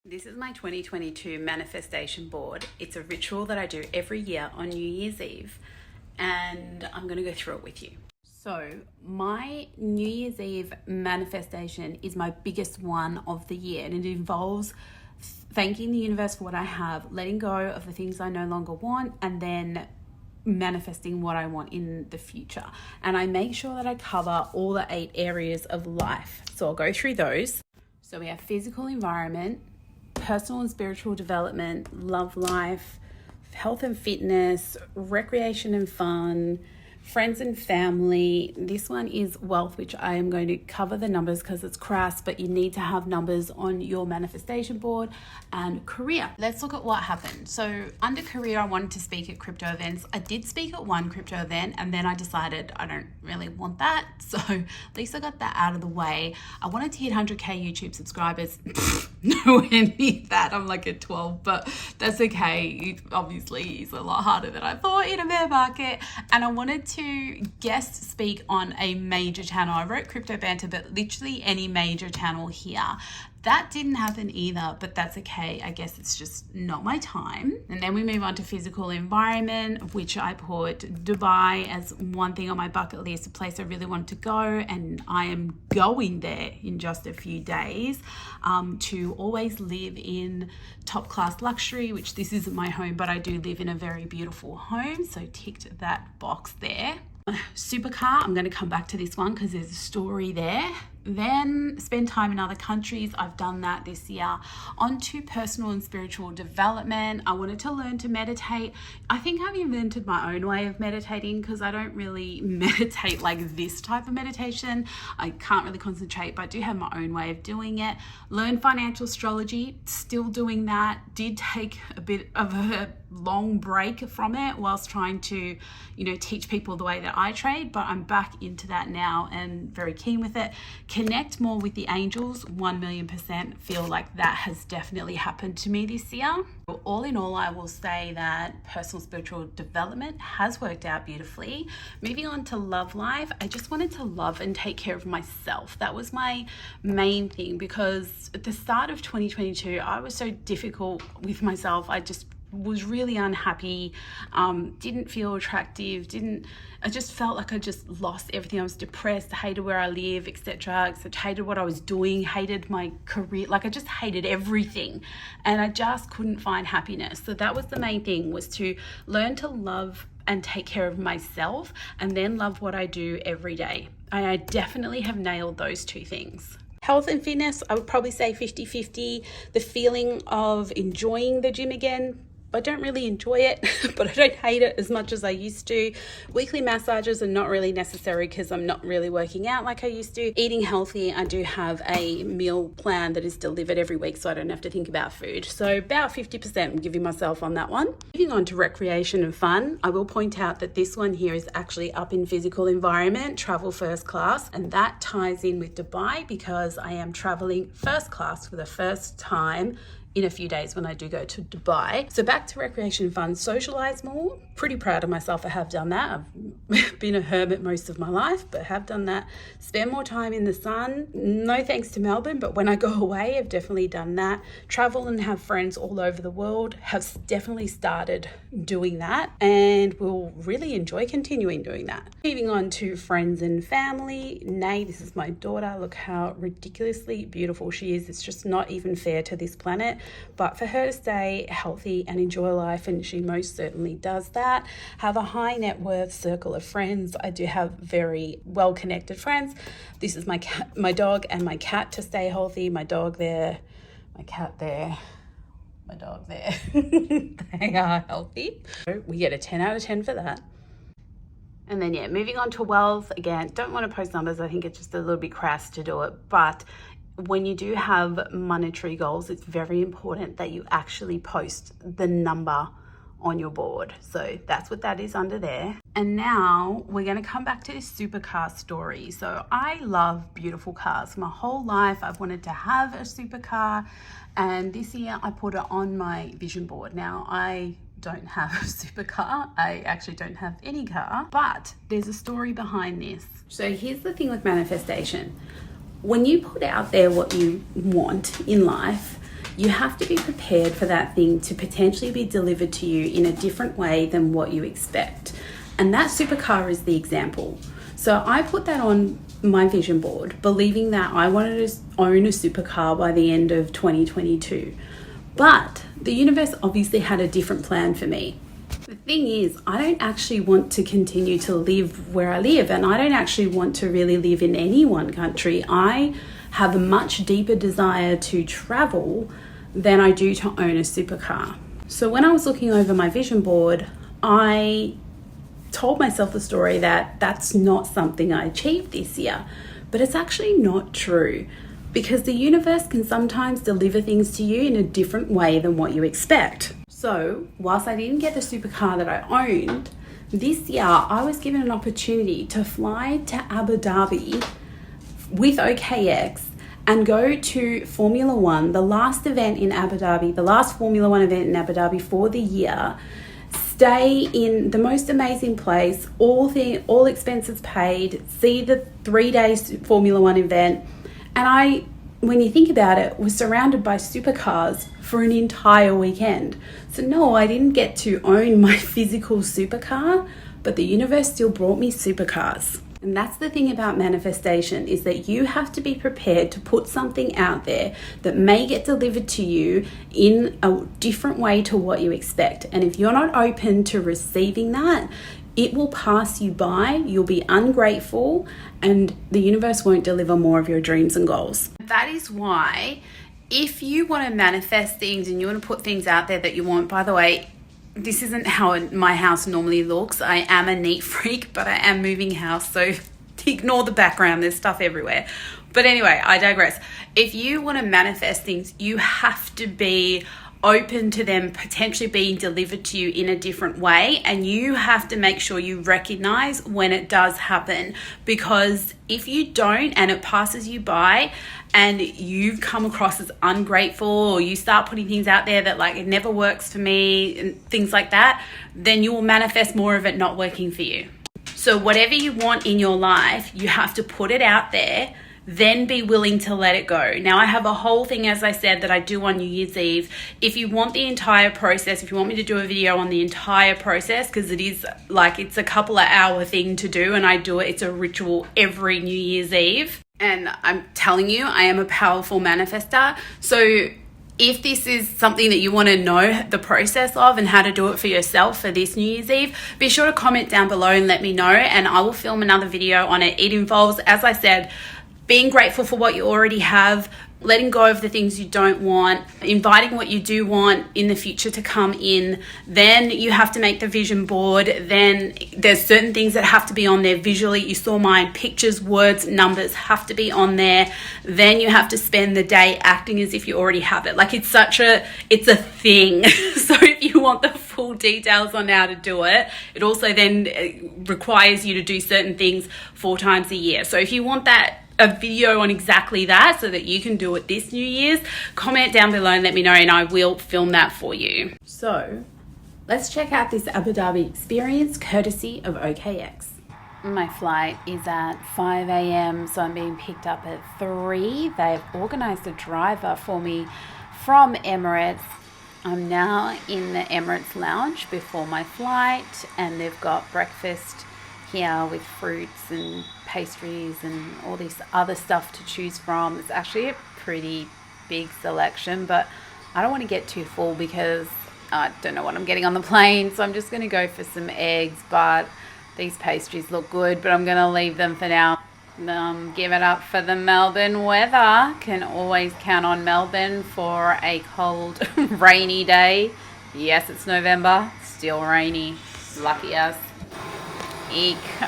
This is my 2022 manifestation board. It's a ritual that I do every year on New Year's Eve, and I'm going to go through it with you. So my New Year's Eve manifestation is my biggest one of the year, and it involves thanking the universe for what I have, letting go of the things I no longer want, and then manifesting what I want in the future. And I make sure that I cover all the 8 areas of life. So I'll go through those. So we have physical environment, personal and spiritual development, love life, health and fitness, recreation and fun, friends and family. This one is wealth, which I am going to cover the numbers because it's crass, but you need to have numbers on your manifestation board. And career. Let's look at what happened. So under career, I wanted to speak at crypto events. I did speak at one crypto event, and then I decided I don't really want that. So at least I got that out of the way. I wanted to hit 100K YouTube subscribers. Nowhere near that. I'm like at 12, but that's okay. It obviously is a lot harder than I thought in a bear market. And I wanted to guest speak on a major channel. I wrote Crypto Banter, but literally any major channel here. That didn't happen either, but that's okay. I guess it's just not my time. And then we move on to physical environment, which I put Dubai as one thing on my bucket list, a place I really wanted to go, and I am going there in just a few days, to always live in top class luxury, which this isn't my home, but I do live in a very beautiful home. So ticked that box there. Supercar, I'm going to come back to this one because there's a story there. Then spend time in other countries. I've done that this year. On to personal and spiritual development. I wanted to learn to meditate. I think I've invented my own way of meditating because I don't really meditate like this type of meditation. I can't really concentrate, but I do have my own way of doing it. Learn financial astrology, still doing that. Did take a bit of a long break from it whilst trying to, teach people the way that I trade, but I'm back into that now and very keen with it. Connect more with the angels, 1,000,000%. Feel like that has definitely happened to me this year. All in all, I will say that personal spiritual development has worked out beautifully. Moving on to love life, I just wanted to love and take care of myself. That was my main thing, because at the start of 2022, I was so difficult with myself. I just was really unhappy, didn't feel attractive, I just felt like I just lost everything. I was depressed, hated where I live, etc., hated what I was doing, hated my career, like I just hated everything, and I just couldn't find happiness. So that was the main thing, was to learn to love and take care of myself, and then love what I do every day. I definitely have nailed those 2 things. Health and fitness, I would probably say 50-50. The feeling of enjoying the gym again, I don't really enjoy it, but I don't hate it as much as I used to. Weekly massages are not really necessary because I'm not really working out like I used to. Eating healthy, I do have a meal plan that is delivered every week, so I don't have to think about food. So about 50% I'm giving myself on that one. Moving on to recreation and fun, I will point out that this one here is actually up in physical environment, travel first class, and that ties in with Dubai because I am traveling first class for the first time in a few days when I do go to Dubai. So back to recreation and fun, socialize more. Pretty proud of myself, I have done that. I've been a hermit most of my life, but have done that. Spend more time in the sun. No thanks to Melbourne, but when I go away, I've definitely done that. Travel and have friends all over the world. Have definitely started doing that, and will really enjoy continuing doing that. Moving on to friends and family. Nay, this is my daughter. Look how ridiculously beautiful she is. It's just not even fair to this planet. But for her to stay healthy and enjoy life, and she most certainly does that. Have a high net worth circle of friends. I do have very well connected friends. This is my cat, my dog, and my cat to stay healthy. My dog there, my cat there, my dog there. They are healthy. We get a 10 out of 10 for that. And then, moving on to wealth. Again, don't want to post numbers. I think it's just a little bit crass to do it. But when you do have monetary goals, it's very important that you actually post the number on your board. So that's what that is under there. And now we're going to come back to this supercar story. So I love beautiful cars. My whole life I've wanted to have a supercar, and this year I put it on my vision board. Now I don't have a supercar. I actually don't have any car, but there's a story behind this. So here's the thing with manifestation. When you put out there what you want in life, you have to be prepared for that thing to potentially be delivered to you in a different way than what you expect. And that supercar is the example. So I put that on my vision board, believing that I wanted to own a supercar by the end of 2022. But the universe obviously had a different plan for me. The thing is, I don't actually want to continue to live where I live, and I don't actually want to really live in any one country. I have a much deeper desire to travel than I do to own a supercar. So when I was looking over my vision board, I told myself the story that that's not something I achieved this year. But it's actually not true, because the universe can sometimes deliver things to you in a different way than what you expect. So whilst I didn't get the supercar that I owned, this year I was given an opportunity to fly to Abu Dhabi with 𝗖𝗍𝗃 and go to Formula One, the last event in Abu Dhabi, the last Formula One event in Abu Dhabi for the year, stay in the most amazing place, all expenses paid, see the 3 days Formula One event. And when you think about it, was surrounded by supercars for an entire weekend. So no, I didn't get to own my physical supercar, but the universe still brought me supercars. And that's the thing about manifestation, is that you have to be prepared to put something out there that may get delivered to you in a different way to what you expect. And if you're not open to receiving that, it will pass you by, you'll be ungrateful, and the universe won't deliver more of your dreams and goals. That is why, if you want to manifest things and you want to put things out there that you want, by the way, this isn't how my house normally looks. I am a neat freak, but I am moving house, so ignore the background. There's stuff everywhere. But anyway, I digress. If you want to manifest things, you have to be open to them potentially being delivered to you in a different way, and you have to make sure you recognize when it does happen, because if you don't and it passes you by and you come across as ungrateful, or you start putting things out there that like it never works for me and things like that, then you will manifest more of it not working for you. So whatever you want in your life, you have to put it out there, then be willing to let it go. Now, I have a whole thing, as I said, that I do on New Year's Eve. If you want the entire process, if you want me to do a video on the entire process, because it is like, it's a couple of hour thing to do, and I do it, it's a ritual every New Year's Eve. And I'm telling you, I am a powerful manifester. So if this is something that you want to know the process of and how to do it for yourself for this New Year's Eve, be sure to comment down below and let me know, and I will film another video on it. It involves, as I said, being grateful for what you already have, letting go of the things you don't want, inviting what you do want in the future to come in. Then you have to make the vision board. Then there's certain things that have to be on there visually. You saw mine, pictures, words, numbers have to be on there. Then you have to spend the day acting as if you already have it. Like it's a thing. So if you want the full details on how to do it, it also then requires you to do certain things 4 times a year. So if you want a video on exactly that so that you can do it this New Year's, comment down below and let me know, and I will film that for you. So let's check out this Abu Dhabi experience courtesy of 𝗖𝗍𝗃. My flight is at 5 a.m. so I'm being picked up at 3. They've organized a driver for me from Emirates. I'm now in the Emirates lounge before my flight, and they've got breakfast here with fruits and pastries and all this other stuff to choose from. It's actually a pretty big selection, but I don't want to get too full because I don't know what I'm getting on the plane, so I'm just going to go for some eggs. But these pastries look good, but I'm going to leave them for now. Give it up for the Melbourne weather. Can always count on Melbourne for a cold rainy day. Yes, it's November, still rainy. Lucky us.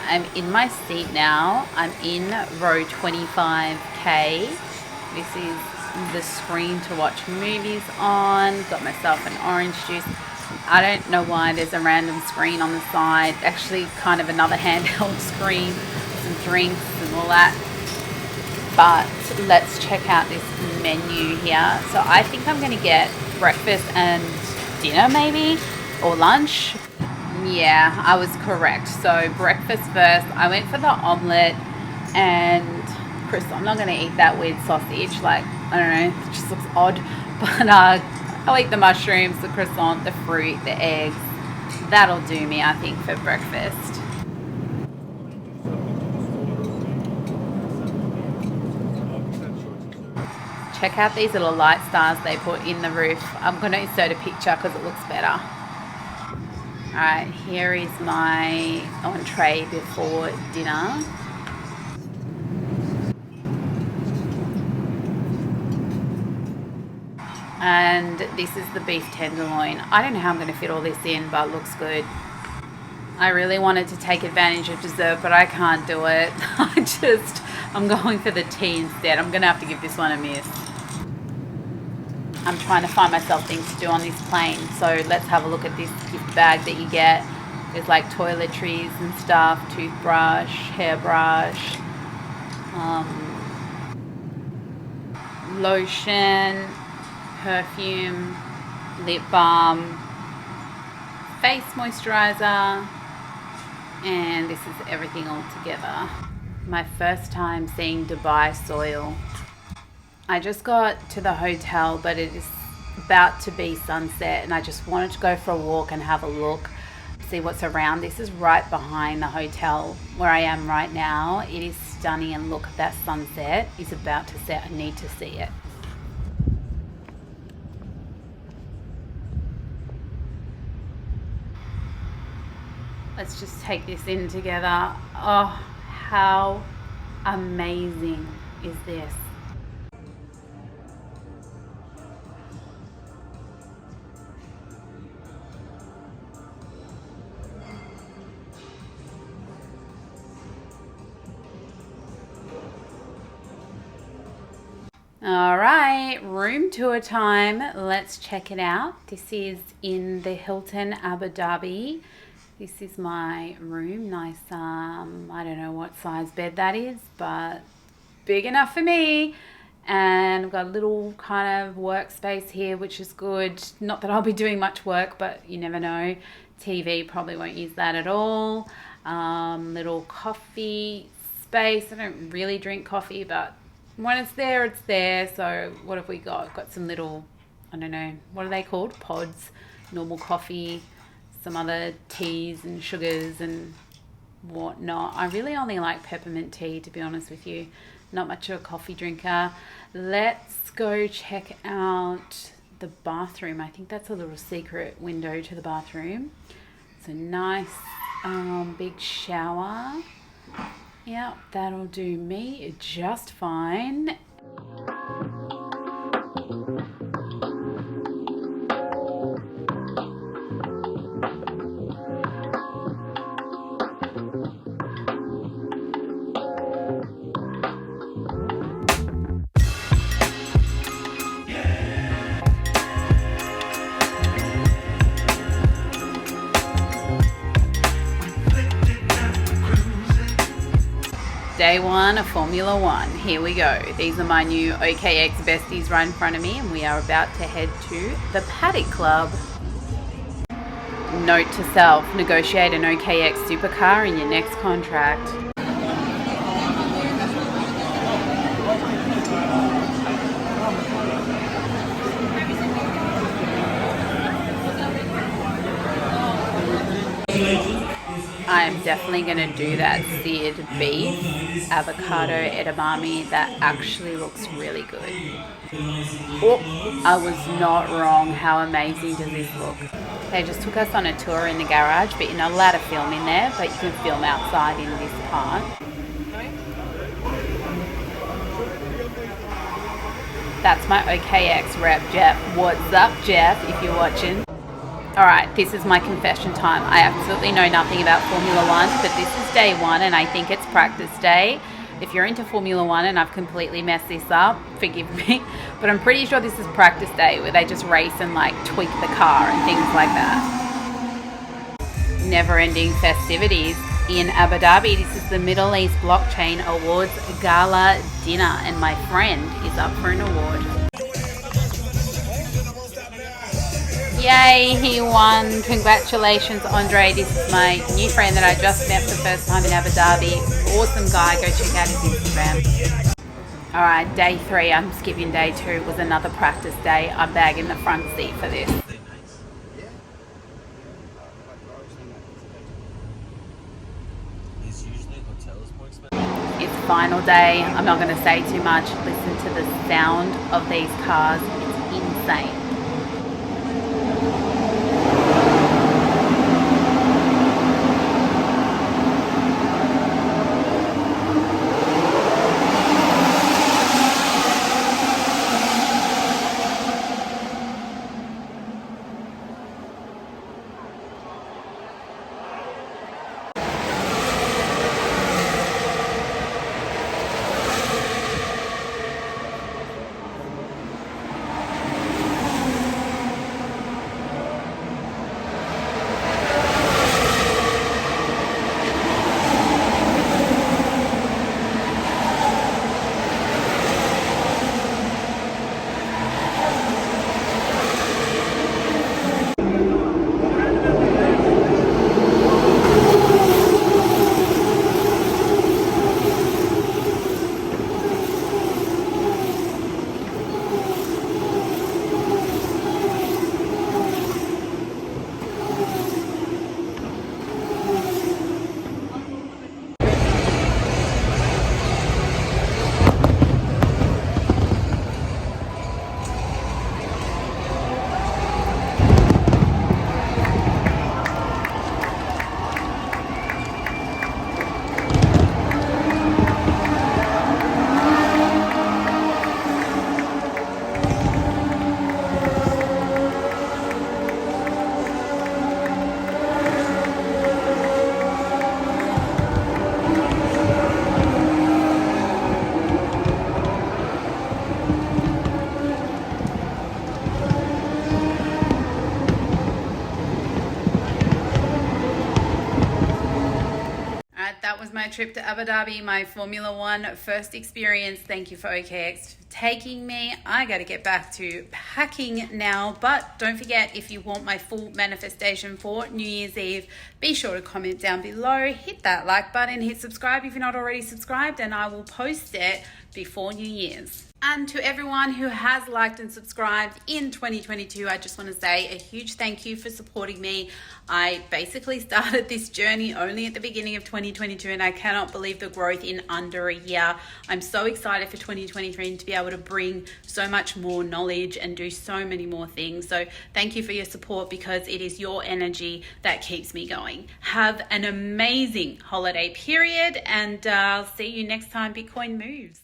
I'm in my seat now. I'm in row 25K. This is the screen to watch movies on. Got myself an orange juice. I don't know why there's a random screen on the side. Actually, kind of another handheld screen, some drinks and all that. But let's check out this menu here. So I think I'm going to get breakfast and dinner maybe, or lunch. Yeah, I was correct. So breakfast first. I went for the omelette, and Chris, I'm not going to eat that weird sausage. Like, I don't know, it just looks odd. But I'll eat the mushrooms, the croissant, the fruit, the eggs. That'll do me, I think, for breakfast. Check out these little light stars they put in the roof. I'm going to insert a picture because it looks better. Alright, here is my entree before dinner. And this is the beef tenderloin. I don't know how I'm going to fit all this in, but it looks good. I really wanted to take advantage of dessert, but I can't do it. I'm going for the tea instead. I'm going to have to give this one a miss. I'm trying to find myself things to do on this plane. So let's have a look at this gift bag that you get. There's like toiletries and stuff, toothbrush, hairbrush, lotion, perfume, lip balm, face moisturizer, and this is everything all together. My first time seeing Dubai soil. I just got to the hotel, but it is about to be sunset, and I just wanted to go for a walk and have a look, see what's around. This is right behind the hotel where I am right now. It is stunning, and look, that sunset is about to set. I need to see it. Let's just take this in together. Oh, how amazing is this? All right, room tour time. Let's check it out. This is in the Hilton Abu Dhabi. This is my room. Nice, I don't know what size bed that is, but big enough for me. And I've got a little kind of workspace here, which is good. Not that I'll be doing much work, but you never know. TV, probably won't use that at all. Little coffee space. I don't really drink coffee, but when it's there, it's there. So what have we got? Got some little, I don't know, what are they called? Pods, normal coffee, some other teas and sugars and whatnot. I really only like peppermint tea, to be honest with you. Not much of a coffee drinker. Let's go check out the bathroom. I think that's a little secret window to the bathroom. It's a nice big shower. Yeah, that'll do me just fine. Day one of Formula One. Here we go. These are my new OKX besties right in front of me, and we are about to head to the Paddock Club. Note to self, negotiate an OKX supercar in your next contract. I'm definitely going to do that 𝗧𝗿𝗃𝗵 avocado edamame. That actually looks really good. Oh, I was not wrong. How amazing does this look? They just took us on a tour in the garage, but you're not allowed to film in there, but you can film outside in this part. That's my OKX rep, Jeff. What's up, Jeff, if you're watching? Alright, this is my confession time. I absolutely know nothing about Formula One, but this is day one and I think it's practice day. If you're into Formula One and I've completely messed this up, forgive me, but I'm pretty sure this is practice day where they just race and like tweak the car and things like that. Never-ending festivities in Abu Dhabi. This is the Middle East Blockchain Awards Gala dinner and my friend is up for an award. Yay, he won. Congratulations, Andre. This is my new friend that I just met for the first time in Abu Dhabi. Awesome guy. Go check out his Instagram. All right, day 3, I'm skipping day 2, was another practice day. I'm bagging the front seat for this. It's final day. I'm not going to say too much. Listen to the sound of these cars. It's insane. That was my trip to Abu Dhabi, my Formula One first experience. Thank you for OKX for taking me. I got to get back to packing now, but don't forget, if you want my full manifestation for New Year's Eve, be sure to comment down below, hit that like button, hit subscribe if you're not already subscribed, and I will post it before New Year's. And to everyone who has liked and subscribed in 2022, I just want to say a huge thank you for supporting me. I basically started this journey only at the beginning of 2022, and I cannot believe the growth in under a year. I'm so excited for 2023 to be able to bring so much more knowledge and do so many more things. So thank you for your support, because it is your energy that keeps me going. Have an amazing holiday period, and I'll see you next time Bitcoin moves.